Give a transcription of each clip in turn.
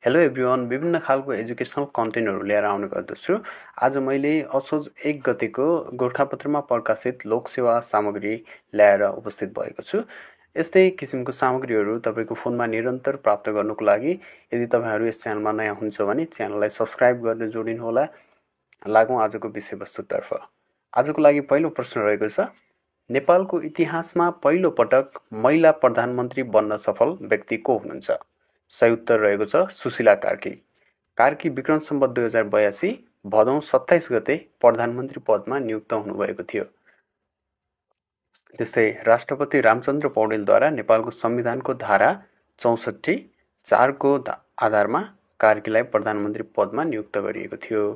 Hello everyone, विभिन्न खालको educational कन्टेन्टहरू लिएर आउने गर्दछु। आज मैले असोज 1 गतेको गोरखापत्रमा प्रकाशित लोकसेवा सामग्री ल्याएर उपस्थित भएको छु। यस्तै किसिमको सामग्रीहरू तपाईको फोनमा निरन्तर प्राप्त गर्नको लागि यदि तपाईहरु यस च्यानलमा नयाँ हुनुहुन्छ भने च्यानललाई सब्स्क्राइब गरेर जोडिनुहोला। लागौं आजको विषयवस्तुतर्फ। आजको लागि पहिलो प्रश्न रहेको छ, नेपालको इतिहासमा पहिलो पटक महिला प्रधानमन्त्री बन्न सफल व्यक्ति को हुनुहुन्छ? सही उत्तर रहेको छ सुशीला कार्की। कार्की विक्रम सम्वत 2082 भदौ 27 गते प्रधानमन्त्री पदमा नियुक्त हुनुभएको थियो। त्यस्तै राष्ट्रपति रामचन्द्र पौडेलद्वारा नेपालको संविधानको धारा 64(4) को आधारमा कार्कीलाई प्रधानमन्त्री पदमा नियुक्त गरिएको थियो।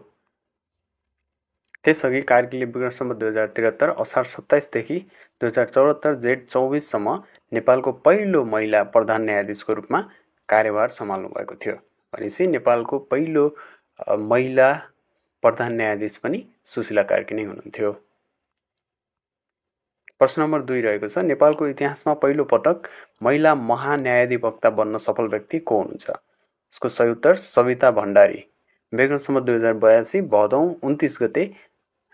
त्यसअघि कार्कीले विक्रम सम्वत 2073 असार 27 देखि 2074 जेठ 24 सम्म नेपालको पहिलो महिला प्रधान न्यायाधीशको रूपमा कार्यभार सम्हाल्नु भएको थियो। भनेपछि नेपालको पहिलो महिला प्रधान न्यायाधीश पनि सुशीला कार्की नै हुनुहुन्थ्यो। प्रश्न नम्बर 2 रहेको छ, नेपालको इतिहासमा पहिलो पटक महिला महान्यायाधिवक्ता बन्न सफल व्यक्ति को हुनुहुन्छ? यसको सही उत्तर सविता भण्डारी। विक्रम सम्वत 2082 भदौ 29 गते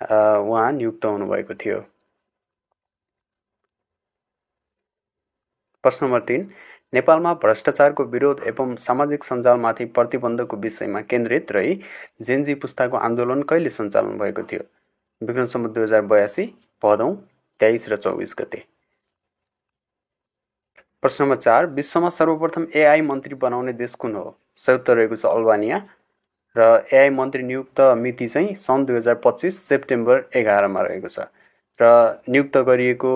उहाँ नियुक्त हुनुभएको थियो। प्रश्न नम्बर 3, नेपालमा भ्रष्टाचारको विरोध एवं सामाजिक सञ्जालमाथि प्रतिबन्धको विषयमा केन्द्रित रही जेनजी पुस्ताको आन्दोलन कहिले सञ्चालन भएको थियो? विक्रम सम्वत 2082 भदौ 23 र 24 गते। प्रश्न नम्बर 4, विश्वमा सर्वप्रथम एआई मन्त्री बनाउने देश कुन हो? सही उत्तर रहेको छ अल्बानिया र एआई मन्त्री नियुक्त मिति चाहिँ सन् 2025 सेप्टेम्बर 11 मा रहेको छ र नियुक्त गरिएको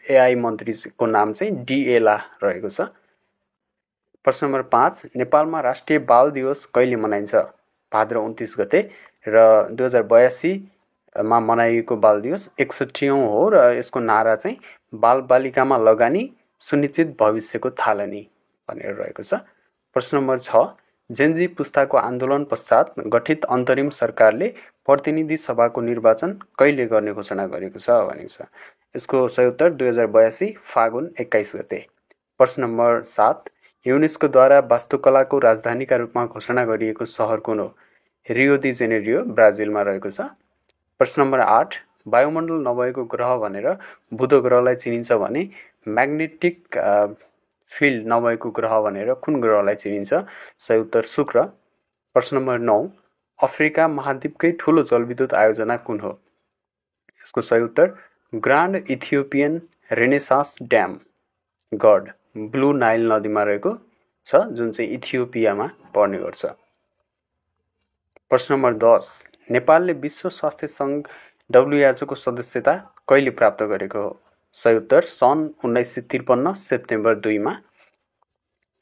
एआई मन्त्रीको नाम चाहिँ डिएला रहेको छ। प्रश्न नम्बर 5, नेपालमा राष्ट्रिय बाल दिवस कहिले मनाइन्छ? भाद्र 29 गते र 2082 मा मनाइएको बाल दिवस 61औं हो र यसको नारा चाहिँ बाल बालिकामा लगानी सुनिश्चित भविष्यको थालनी भनेर रहेको छ। प्रश्न नम्बर 6, जेनजी पुस्ताको आन्दोलन पश्चात गठित अन्तरिम सरकारले प्रतिनिधि सभाको निर्वाचन कहिले गर्ने घोषणा गरेको छ भनेको छ। यसको सही उत्तर 2082 फागुन 21 गते। प्रश्न नम्बर 7, युनेस्कोद्वारा वास्तुकलाको राजधानीका रूपमा घोषणा गरिएको सहर कुन हो? रियो डी जेनेरियो ब्राजिलमा रहेको छ। प्रश्न नम्बर 8, वायुमण्डल नभएको ग्रह भनेर बुध ग्रहलाई चिनिन्छ भने म्याग्नेटिक फिल्ड नभएको ग्रह भनेर कुन ग्रहलाई चिनिन्छ? सही उत्तर शुक्र। प्रश्न नम्बर 9, अफ्रिका महाद्वीपकै ठूलो जलविद्युत आयोजना कुन हो? यसको सही उत्तर ग्रान्ड इथियोपियन रेनेसास ड्याम गड ब्लू नाइल नदीमा रहेको छ, जुन चाहिँ इथियोपियामा पर्ने गर्छ। प्रश्न नम्बर 10, नेपालले विश्व स्वास्थ्य सङ्घ WHO को सदस्यता कहिले प्राप्त गरेको हो? सही उत्तर सन् 1953 सेप्टेम्बर 2 मा।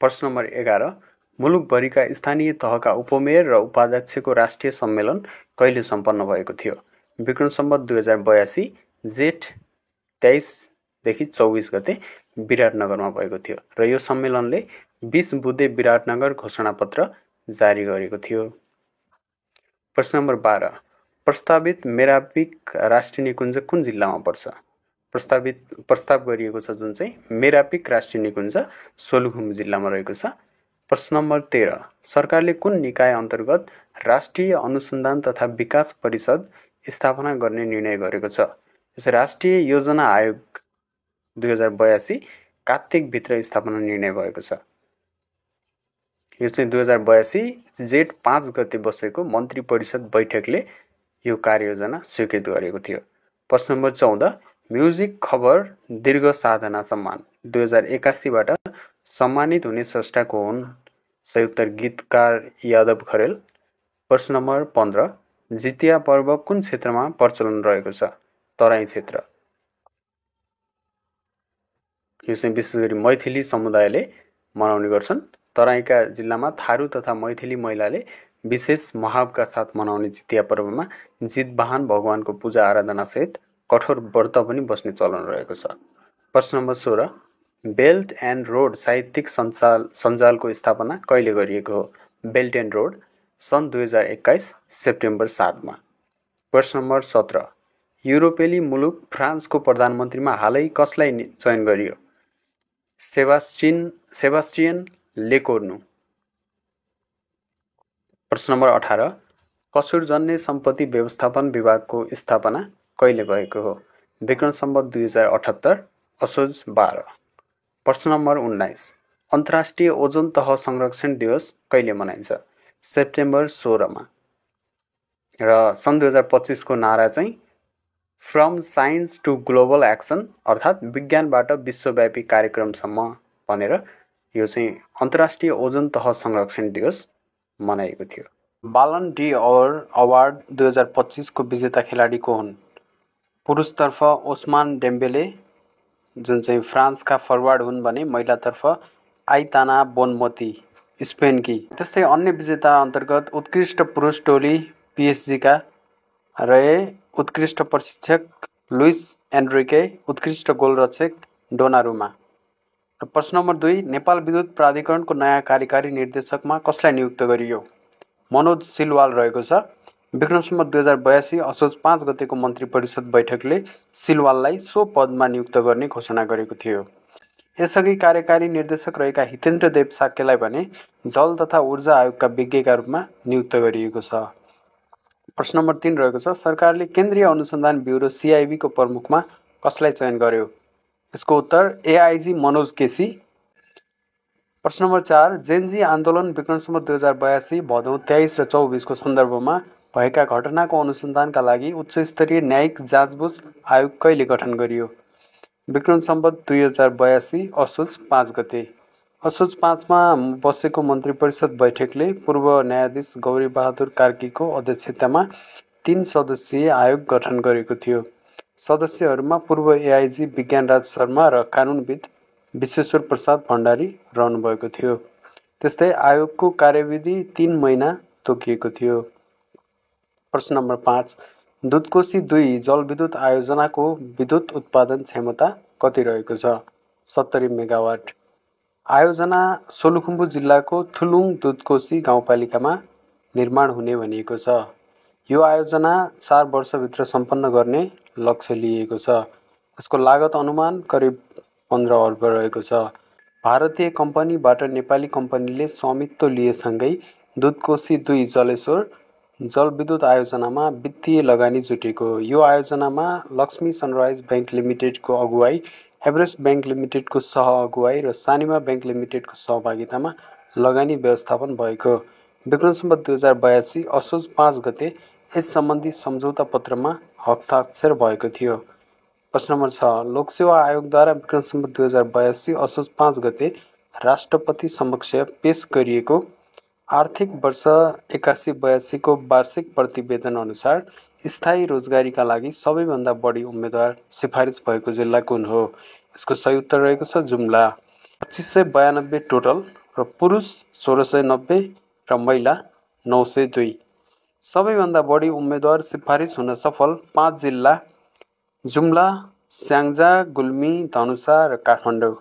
प्रश्न नम्बर 11, मुलुकभरिका स्थानीय तहका उपमेयर र उपाध्यक्षको राष्ट्रिय सम्मेलन कहिले सम्पन्न भएको थियो? विक्रम सम्वत 2082 जेठ 23 देखि 24 गते विराटनगरमा भएको थियो र यो सम्मेलनले 20 बुँदे विराटनगर घोषणापत्र जारी गरेको थियो। प्रश्न नम्बर 12, प्रस्तावित मेरापिक राष्ट्रिय निकुञ्ज कुन जिल्लामा पर्छ? प्रस्ताव गरिएको छ जुन चाहिँ मेरापिक राष्ट्रिय निकुञ्ज सोलुखुम्बु जिल्लामा रहेको छ। प्रश्न नम्बर 13, सरकारले कुन निकाय अन्तर्गत राष्ट्रिय अनुसन्धान तथा विकास परिषद स्थापना गर्ने निर्णय गरेको छ? यस राष्ट्रिय योजना आयोग 2082 कार्तिकभित्र स्थापना निर्णय भएको छ। यो चाहिँ 2082 जेठ 5 गते बसेको मन्त्री परिषद बैठकले यो कार्ययोजना स्वीकृत गरेको थियो। प्रश्न नम्बर 14, म्युजिक खबर दीर्घ साधना सम्मान 2081 बाट सम्मानित हुने स्रष्टा को हुन्? सही उत्तर गीतकार यादव खरेल। प्रश्न नम्बर 15, जितिया पर्व कुन क्षेत्रमा प्रचलन रहेको छ? तराई क्षेत्र। यो चाहिँ विशेष गरी मैथिली समुदायले मनाउने गर्छन्। तराईका जिल्लामा थारू तथा मैथिली महिलाले विशेष महावका साथ मनाउने जितिया पर्वमा जितवाहन भगवानको पूजा आराधना सहित कठोर व्रत पनि बस्ने चलन रहेको छ। प्रश्न नम्बर 16, बेल्ट एन्ड रोड साहित्यिक सञ्जालको स्थापना कहिले गरिएको हो? बेल्ट एन्ड रोड सन् 2021 सेप्टेम्बर 7 मा। प्रश्न नम्बर 17, युरोपेली मुलुक फ्रान्सको प्रधानमन्त्रीमा हालै कसलाई चयन गरियो? सेबास्टियन लेकोर्नु। प्रश्न नम्बर 18 कसुरजन्य सम्पत्ति व्यवस्थापन विभागको स्थापना कहिले भएको हो? विक्रम सम्वत 2078 असोज 12। प्रश्न नम्बर 19 अन्तर्राष्ट्रिय ओजोन तह संरक्षण दिवस कहिले मनाइन्छ? सेप्टेम्बर 16 र सन् 2025 को नारा चाहिँ from science to global action अर्थात् विज्ञानबाट विश्वव्यापी कार्यक्रमसम्म भनेर यो चाहिँ अन्तर्राष्ट्रिय ओजोन तह संरक्षण दिवस मनाएको थियो। बालन डी ओर अवार्ड 2025 को विजेता खेलाडी को हुन्? पुरुषतर्फ ओस्मान डेम्बेले जुन चाहिँ फ्रान्सका फरवार्ड हुन् भने महिलातर्फ आइताना बोनमती स्पेनकी। त्यस्तै अन्य विजेता अन्तर्गत उत्कृष्ट पुरुष टोली पिएसजीका रहे उत्कृष्ट प्रशिक्षक लुइस एन्ड्रिके, उत्कृष्ट गोलरक्षक डोनारुमा। प्रश्न नम्बर 2 नेपाल विद्युत प्राधिकरणको नयाँ कार्यकारी निर्देशकमा कसलाई नियुक्त गरियो? मनोज सिलवाल रहेको छ। विक्रम सम्वत 2082 असोज 5 गतेको मन्त्री परिषद बैठकले सिलवाललाई सो पदमा नियुक्त गर्ने घोषणा गरेको थियो। यसअघि कार्यकारी निर्देशक रहेका हितेन्द्र देव साक्यलाई भने जल तथा ऊर्जा आयोगका विज्ञका रूपमा नियुक्त गरिएको छ। प्रश्न नम्बर 3 रहेको छ सरकारले केन्द्रीय अनुसन्धान ब्युरो CIB को प्रमुखमा कसलाई चयन गर्यो? यसको उत्तर AIG मनोज केसी। प्रश्न नम्बर 4 जेनजी आन्दोलन विक्रम सम्वत 2082 भदौ 23 र 24 को सन्दर्भमा भएका घटनाको अनुसन्धानका लागि उच्च स्तरीय न्यायिक जाँचबुझ आयोग कहिले गठन गरियो? विक्रम सम्वत 2082 असोज 5 गते। असोज 5 मा बसेको मन्त्री परिषद बैठकले पूर्व न्यायाधीश गौरी बहादुर कार्कीको अध्यक्षतामा 3 सदस्यीय आयोग गठन गरेको थियो। सदस्यहरूमा पूर्व AIG विज्ञानराज शर्मा र कानुनविद विश्वेश्वर प्रसाद भण्डारी रहनुभएको थियो। त्यस्तै आयोगको कार्यविधि 3 महिना तोकिएको थियो। प्रश्न नम्बर 5 दुधकोशी 2 जलविद्युत आयोजनाको विद्युत उत्पादन क्षमता कति रहेको छ? 70 मेगावाट। आयोजना सोलुखुम्बु जिल्लाको थुलुङ दुधकोशी गाउँपालिकामा निर्माण हुने भनिएको छ। यो आयोजना 4 वर्षभित्र सम्पन्न गर्ने लक्ष्य लिएको छ। यसको लागत अनुमान करिब 15 अर्ब रहेको छ। भारतीय कम्पनीबाट नेपाली कम्पनीले स्वामित्व लिएसँगै दुधकोशी 2 जलेश्वर जलविद्युत आयोजनामा वित्तीय लगानी जुटेको। यो आयोजनामा लक्ष्मी सनराइज बैंक लिमिटेडको अगुवाई, एभरेस्ट बैंक लिमिटेडको सह अगुवाई र सानिमा बैंक लिमिटेडको सहभागितामा लगानी व्यवस्थापन भएको। विक्रम सम्वत 2082 असोज 5 गते यस सम्बन्धी सम्झौता पत्रमा हस्ताक्षर भएको थियो। प्रश्न नम्बर 6 लोकसेवा आयोगद्वारा विक्रम सम्वत 2082 असोज 5 गते राष्ट्रपति समक्ष पेश गरिएको आर्थिक वर्ष 81-82 को वार्षिक प्रतिवेदन अनुसार स्थायी रोजगारीका लागि सबैभन्दा बढी उम्मेदवार सिफारिस भएको जिल्ला कुन हो? यसको सही उत्तर रहेको छ जुम्ला। 2592 टोटल र पुरुष 1690 र महिला 902। सबैभन्दा बढी उम्मेदवार सिफारिस हुन सफल 5 जिल्ला जुम्ला, स्याङ्जा, गुल्मी, धनुषा र काठमाडौँ,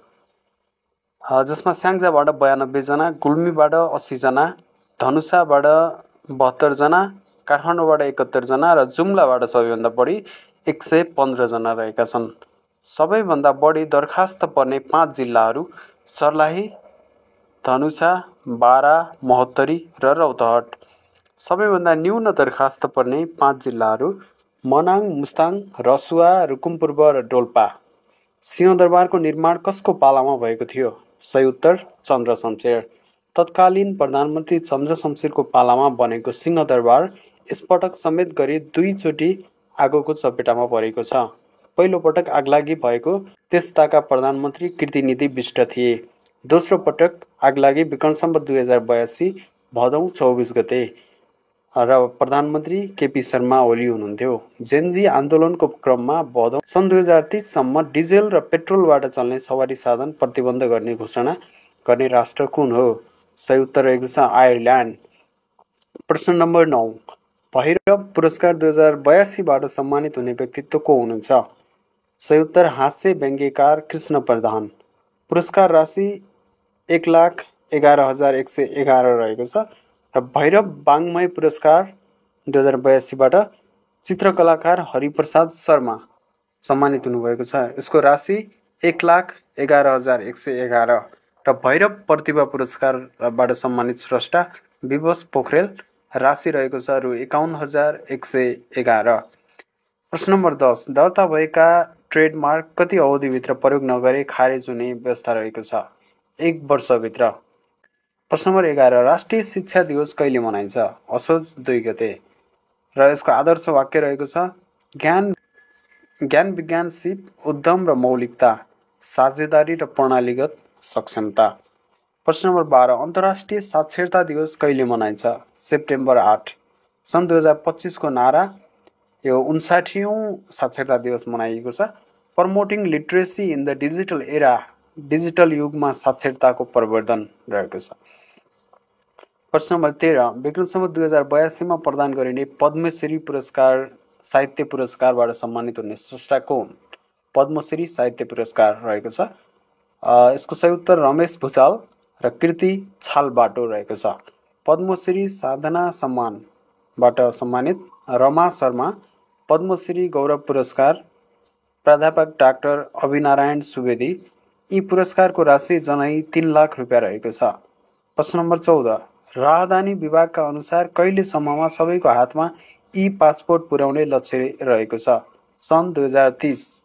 जसमा स्याङ्जाबाट 92 जना, गुल्मीबाट 80 जना, धनुषाबाट 72 जना, काठमाडौँबाट 71 जना र जुम्लाबाट सबैभन्दा बढी 115 जना रहेका छन्। सबैभन्दा बढी दरखास्त पर्ने 5 जिल्लाहरू सर्लाही, धनुषा, बारा, महोत्तरी र रौतहट। सबैभन्दा न्यून दरखास्त पर्ने 5 जिल्लाहरू मनाङ, मुस्ताङ, रसुवा, रुकुमपूर्व र डोल्पा। सिंहदरबारको निर्माण कसको पालामा भएको थियो? सही उत्तर चन्द्र शमशेर। तत्कालीन प्रधानमन्त्री चन्द्र शमशेरको पालामा बनेको सिंहदरबार यसपटक समेत गरी 2 चोटि आगोको चपेटामा परेको छ। पहिलो पटक आगलागी भएको त्यसताका प्रधानमन्त्री कृतिनिधि बिष्ट थिए। दोस्रो पटक आगलागी विक्रम सम्वत 2082 भदौ 24 गते र प्रधानमन्त्री केपी शर्मा ओली हुनुहुन्थ्यो। जेनजी आन्दोलनको क्रममा भदौ सन् 2030 सम्म डिजेल र पेट्रोलबाट चल्ने सवारी साधन प्रतिबन्ध गर्ने घोषणा गर्ने राष्ट्र कुन हो? सही उत्तर रहेको छ आयरल्यान्ड। प्रश्न नम्बर 9 भैरव पुरस्कार 2082बाट सम्मानित हुने व्यक्तित्व को हुनुहुन्छ? सही उत्तर हास्य व्यङ्ग्यकार कृष्ण प्रधान। पुरस्कार राशि 1,11,111 रहेको छ र भैरव वाङ्मय पुरस्कार 2082बाट चित्रकलाकार हरिप्रसाद शर्मा सम्मानित हुनुभएको छ। यसको राशि 1,11,111 र भैरव प्रतिभा पुरस्कारबाट सम्मानित स्रष्टा विवश पोखरेल राशि रहेको छ रु 51,111। प्रश्न नम्बर 10, दर्ता भएका ट्रेडमार्क कति अवधिभित्र प्रयोग नगरे खारेज हुने व्यवस्था रहेको छ? 1 वर्षभित्र। प्रश्न नम्बर 11, राष्ट्रिय शिक्षा दिवस कहिले मनाइन्छ? असोज 2 गते। र यसको आदर्श वाक्य रहेको छ ज्ञान विज्ञान सिप उद्यम र मौलिकता, साझेदारी र प्रणालीगत सक्षमता। प्रश्न नम्बर 12, अन्तर्राष्ट्रिय साक्षरता दिवस कहिले मनाइन्छ? सेप्टेम्बर 8। सन् 2025 को नारा यो 59औं साक्षरता दिवस मनाइएको छ। Promoting literacy in the digital era, digital युगमा साक्षरताको प्रवर्धन रहेको छ। प्रश्न नम्बर 13, विक्रम सम्वत 2082 में प्रदान गरिने पद्मश्री पुरस्कार साहित्य पुरस्कारबाट सम्मानित हुने स्रष्टा को हुन्? पद्मश्री साहित्य पुरस्कार रहेको छ। यसको सही उत्तर रमेश भुसाल र कृति छालबाटो रहेको छ। पद्मश्री साधना सम्मानबाट सम्मानित रमा शर्मा, पद्मश्री गौरव पुरस्कार प्राध्यापक डाक्टर अभिनारायण सुवेदी। यी पुरस्कारको राशि जनै 3 लाख रुपियाँ रहेको छ। प्रश्न नम्बर 14, राजधानी विभागका अनुसार कहिलेसम्ममा सबैको हातमा ई पासपोर्ट पुर्याउने लक्ष्य रहेको छ? सन् 2030।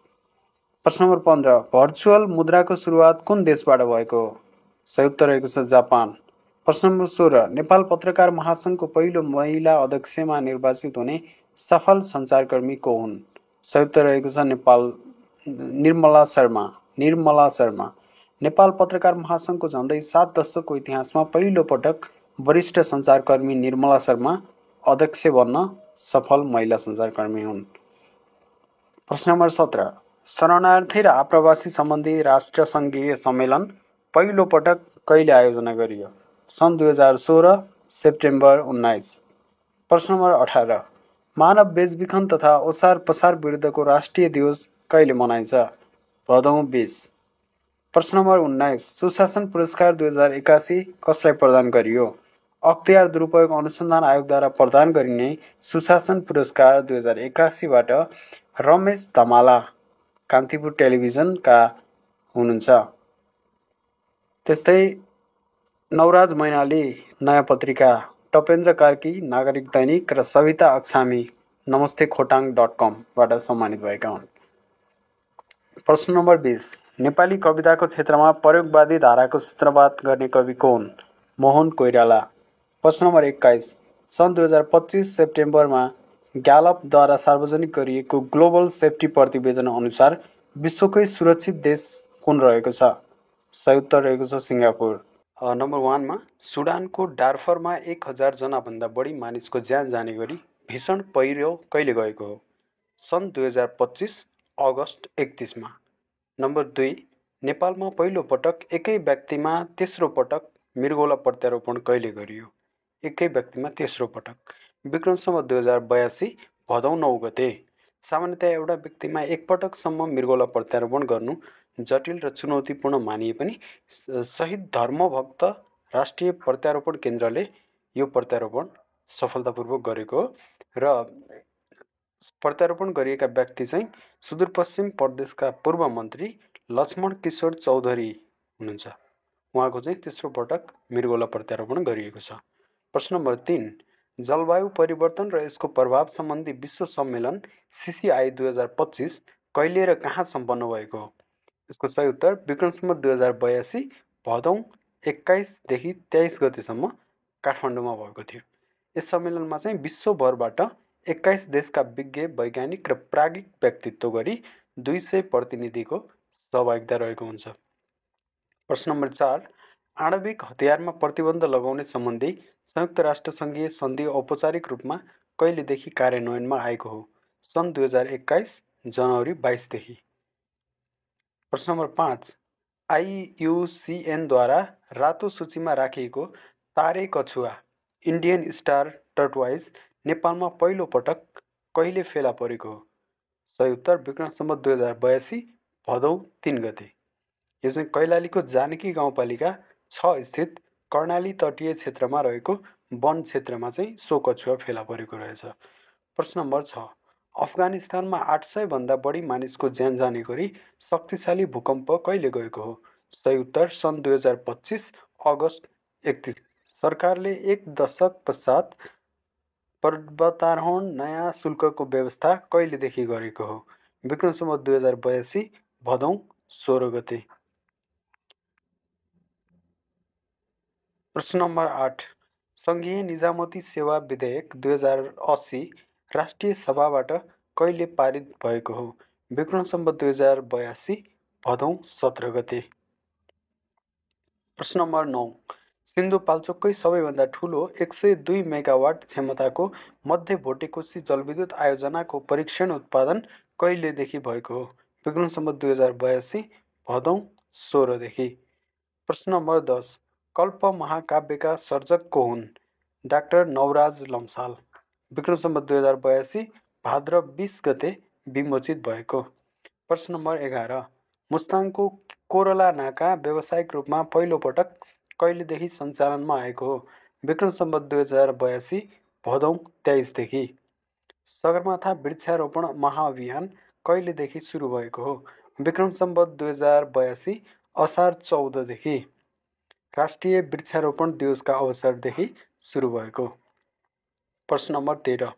प्रश्न नम्बर 15, भर्चुअल मुद्राको सुरुवात कुन देशबाट भएको हो? सही उत्तर रहेको छ जापान। प्रश्न नम्बर 16, नेपाल पत्रकार महासङ्घको पहिलो महिला अध्यक्षमा निर्वाचित हुने सफल सञ्चारकर्मी को हुन्? सही उत्तर रहेको छ निर्मला शर्मा। नेपाल पत्रकार महासङ्घको झन्डै 7 दशकको इतिहासमा पहिलो पटक वरिष्ठ सञ्चारकर्मी निर्मला शर्मा अध्यक्ष बन्न सफल महिला सञ्चारकर्मी हुन्। प्रश्न नम्बर 17, शरणार्थी र आप्रवासी सम्बन्धी राष्ट्रसङ्घीय सम्मेलन पहिलो पटक कहिले आयोजना गरियो? सन् 2016 सेप्टेम्बर 19। प्रश्न नम्बर 18, मानव बेचबिखन तथा ओसार पसार विरुद्धको राष्ट्रिय दिवस कहिले मनाइन्छ? भदौ 20। प्रश्न नम्बर 19, सुशासन पुरस्कार 2081 कसलाई प्रदान गरियो? अख्तियार दुरुपयोग अनुसन्धान आयोगद्वारा प्रदान गरिने सुशासन पुरस्कार 2081बाट रमेश धमाला कान्तिपुर टेलिभिजनका हुनुहुन्छ। त्यस्तै नवराज मैनाली नयाँ पत्रिका, टपेन्द्र कार्की नागरिक दैनिक र सविता अक्षामी नमस्ते खोटाङ.com बाट सम्मानित भएका हुन्। प्रश्न नम्बर 20, नेपाली कविताको क्षेत्रमा प्रयोगवादी धाराको सूत्रपात गर्ने कवि को हुन्? मोहन कोइराला। प्रश्न नम्बर 21, सन् 2025 सेप्टेम्बरमा ग्यालपद्वारा सार्वजनिक गरिएको ग्लोबल सेफ्टी प्रतिवेदन अनुसार विश्वकै सुरक्षित देश कुन रहेको छ? सही उत्तर रहेको छ सिङ्गापुर। नम्बर 1 मा सुडानको डार्फरमा 1000 जनाभन्दा बढी मानिसको ज्यान जाने गरी भीषण पहिरो कहिले गएको हो? सन् 2025 अगस्त 31 मा। नम्बर 2, नेपालमा पहिलो पटक एकै व्यक्तिमा तेस्रो पटक मृगौला प्रत्यारोपण कहिले गरियो? एकै व्यक्तिमा तेस्रो पटक विक्रम सम्वत 2082 भदौ 9 गते। सामान्यतया एउटा व्यक्तिमा एक पटकसम्म मृगौला प्रत्यारोपण गर्नु जटिल र चुनौतीपूर्ण मानिए पनि शहीद धर्मभक्त राष्ट्रिय प्रत्यारोपण केन्द्रले यो प्रत्यारोपण सफलतापूर्वक गरेको र प्रत्यारोपण गरिएका व्यक्ति चाहिँ सुदूरपश्चिम प्रदेशका पूर्व मन्त्री लक्ष्मण किशोर चौधरी हुनुहुन्छ। उहाँको चाहिँ तेस्रो पटक मृगौला प्रत्यारोपण गरिएको छ। प्रश्न नम्बर 3, जलवायु परिवर्तन र यसको प्रभाव सम्बन्धी विश्व सम्मेलन CCI 2025 कहिले र कहाँ सम्पन्न भएको हो? यसको सही उत्तर विक्रम सम्वत 2082 भदौ 21 देखि 23 गतेसम्म काठमाडौँमा भएको थियो। यस सम्मेलनमा चाहिँ विश्वभरबाट 21 देशका विज्ञ वैज्ञानिक र प्राज्ञिक व्यक्तित्व गरी 200 प्रतिनिधिको सहभागिता रहेको हुन्छ। प्रश्न नम्बर 4, आणविक हतियारमा प्रतिबन्ध लगाउने सम्बन्धी संयुक्त राष्ट्र सङ्घीय सन्धि औपचारिक रूपमा कहिलेदेखि कार्यान्वयनमा आएको हो? सन् 2021 जनवरी 22 देखि। प्रश्न नम्बर 5, IUCN-द्वारा रातो सूचीमा राखिएको तारे कछुवा इन्डियन स्टार टर्टवाइज नेपालमा पहिलो पटक कहिले फेला परेको हो? सही उत्तर विक्रम सम्वत 2082 भदौ 3 गते। यो चाहिँ कैलालीको जानकी गाउँपालिका 6 स्थित कर्णाली तटीय क्षेत्रमा रहेको वन क्षेत्रमा चाहिँ सो कछुवा फेला परेको रहेछ। प्रश्न नम्बर 6, अफगानिस्तानमा 800 भन्दा बढी मानिसको ज्यान जाने गरी शक्तिशाली भूकम्प कहिले गएको हो? सही उत्तर सन् 2025 अगस्त 31। सरकारले 1 दशक पश्चात पर्वतारोहण नयाँ शुल्कको व्यवस्था कहिलेदेखि गरेको हो? विक्रम सम्वत 2082 भदौ 16 गते। प्रश्न नम्बर 8 सङ्घीय निजामती सेवा विधेयक 2080 राष्ट्रिय सभाबाट कहिले पारित भएको हो? विक्रम सम्वत 2082 भदौ 17 गते। प्रश्न नम्बर 9 सिन्धुपाल्चोककै सबैभन्दा ठुलो 102 मेगावाट क्षमताको मध्य भोटेकोशी जलविद्युत आयोजनाको परीक्षण उत्पादन कहिलेदेखि भएको हो? विक्रम सम्वत 2082 भदौ 16 देखि। प्रश्न नम्बर 10 कल्प महाकाव्यका सर्जक को हुन्? डाक्टर नवराज लम्साल। विक्रम सम्वत 2082 भाद्र 20 गते विमोचित भएको। प्रश्न नम्बर 11 मुस्ताङको कोरला नाका व्यावसायिक रूपमा पहिलो पटक कहिलेदेखि सञ्चालनमा आएको हो? विक्रम सम्वत 2082 भदौ 23 देखि। सगरमाथा वृक्षारोपण महाअभियान कहिलेदेखि सुरु भएको हो? विक्रम सम्वत 2082 असार 14 देखि। राष्ट्रिय वृक्षारोपण दिवसका अवसरदेखि सुरु भएको। प्रश्न नम्बर 13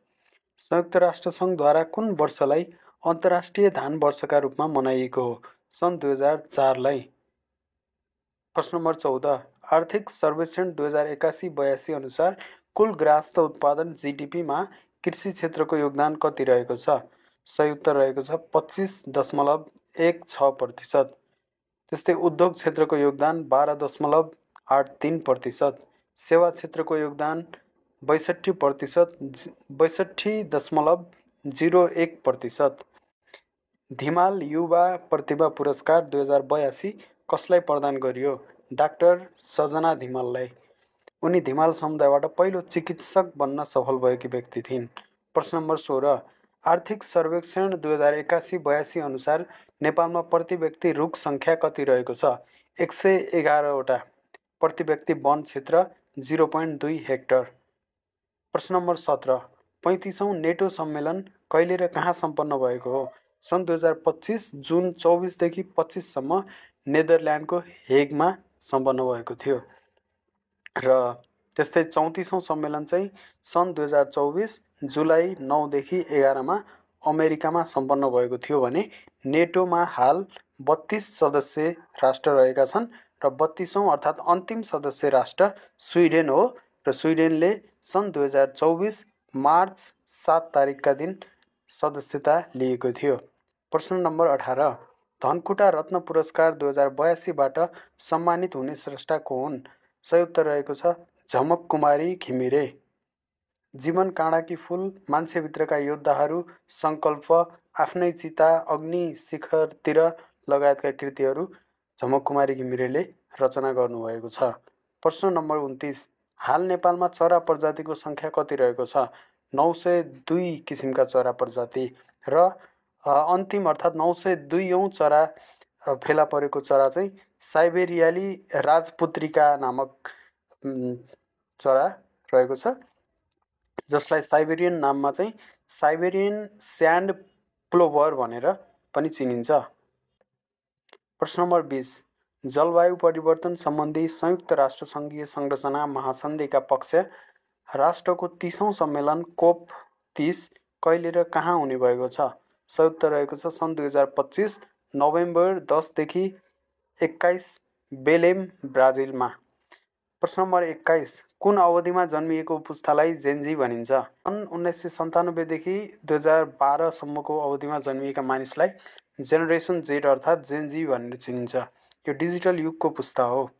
संयुक्त राष्ट्र सङ्घद्वारा कुन वर्षलाई अन्तर्राष्ट्रिय धान वर्षका रूपमा मनाइएको हो? सन् 2004 लाई। प्रश्न नम्बर 14 आर्थिक सर्वेक्षण 2081-82 अनुसार कुल ग्राहस्थ उत्पादन जीडीपीमा कृषि क्षेत्रको योगदान कति रहेको छ? सही उत्तर रहेको छ 25.16%। त्यस्तै उद्योग क्षेत्रको योगदान 12.83%, सेवा क्षेत्रको योगदान 62.01%। धिमाल युवा प्रतिभा पुरस्कार 2082 कसलाई प्रदान गरियो? डाक्टर सजना धिमाललाई। उनी धिमाल समुदायबाट पहिलो चिकित्सक बन्न सफल भएकी व्यक्ति थिइन्। प्रश्न नम्बर 16 आर्थिक सर्वेक्षण 2081-82 अनुसार नेपालमा प्रति व्यक्ति रुख सङ्ख्या कति रहेको छ? 111 वटा। प्रति व्यक्ति वन क्षेत्र 0.2 हेक्टर। प्रश्न नम्बर 17 35औं नेटो सम्मेलन कहिले र कहाँ सम्पन्न भएको हो? सन् 2025 जुन 24 देखि 25 सम्म नेदरल्यान्डको हेगमा सम्पन्न भएको थियो। र त्यस्तै 34औं सम्मेलन चाहिँ सन् 2024 जुलाई 9 देखि 11 मा अमेरिकामा सम्पन्न भएको थियो भने नेटोमा हाल 32 सदस्य राष्ट्र रहेका छन् र 32औं अर्थात् अन्तिम सदस्य राष्ट्र स्विडेन हो र स्विडेनले सन् 2024 मार्च 7 तारिकका दिन सदस्यता लिएको थियो। प्रश्न नम्बर 18 धनकुटा रत्न पुरस्कार 2082बाट सम्मानित हुने स्रष्टा को हुन्? सही उत्तर रहेको छ झमक कुमारी घिमिरे। जीवन काँडाकी फुल, मान्छेभित्रका योद्धाहरू, सङ्कल्प, आफ्नै चिता, अग्नि शिखरतिर लगायतका कृतिहरू झमक कुमारी घिमिरेले रचना गर्नुभएको छ। प्रश्न नम्बर 29 हाल नेपालमा चरा प्रजातिको सङ्ख्या कति रहेको छ? 902 किसिमका चरा प्रजाति र अन्तिम अर्थात् 902औं चरा फेला परेको चरा चाहिँ साइबेरियाली राजपुत्रिका नामक चरा रहेको छ, जसलाई साइबेरियन नाममा चाहिँ साइबेरियन स्यान्ड प्लोभर भनेर पनि चिनिन्छ। प्रश्न नम्बर 20 जलवायु परिवर्तन सम्बन्धी संयुक्त राष्ट्र सङ्घीय संरचना महासन्धिका पक्ष राष्ट्रको 30औं सम्मेलन कोप 30 कहिले र कहाँ हुने भएको छ? सही उत्तर रहेको छ सन् 2025 नोभेम्बर 10 देखि 21 बेलेम ब्राजिलमा। प्रश्न नम्बर 21 कुन अवधिमा जन्मिएको पुस्तालाई जेनजी भनिन्छ? सन् 1997 देखि 2012 सम्मको अवधिमा जन्मिएका मानिसलाई जेनेरेसन जेड अर्थात् जेनजी भनेर चिनिन्छ। यो डिजिटल युगको पुस्ता हो।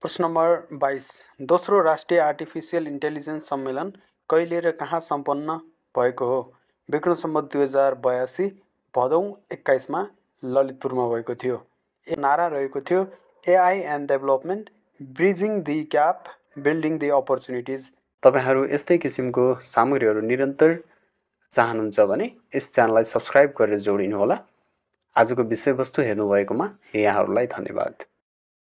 प्रश्न नम्बर 22 दोस्रो राष्ट्रिय आर्टिफिसियल इन्टेलिजेन्स सम्मेलन कहिले र कहाँ सम्पन्न भएको हो? विक्रम सम्वत 2082 भदौ 21 मा ललितपुरमा भएको थियो। नारा रहेको थियो AI and development bridging the gap building the opportunities. तपाईहरू यस्तै किसिमको सामग्रीहरू निरन्तर चाहनुहुन्छ भने यस च्यानललाई सब्स्क्राइब गरेर जोडिनुहोला। आजको विषयवस्तु हेर्नुभएकोमा यहाँहरूलाई धन्यवाद।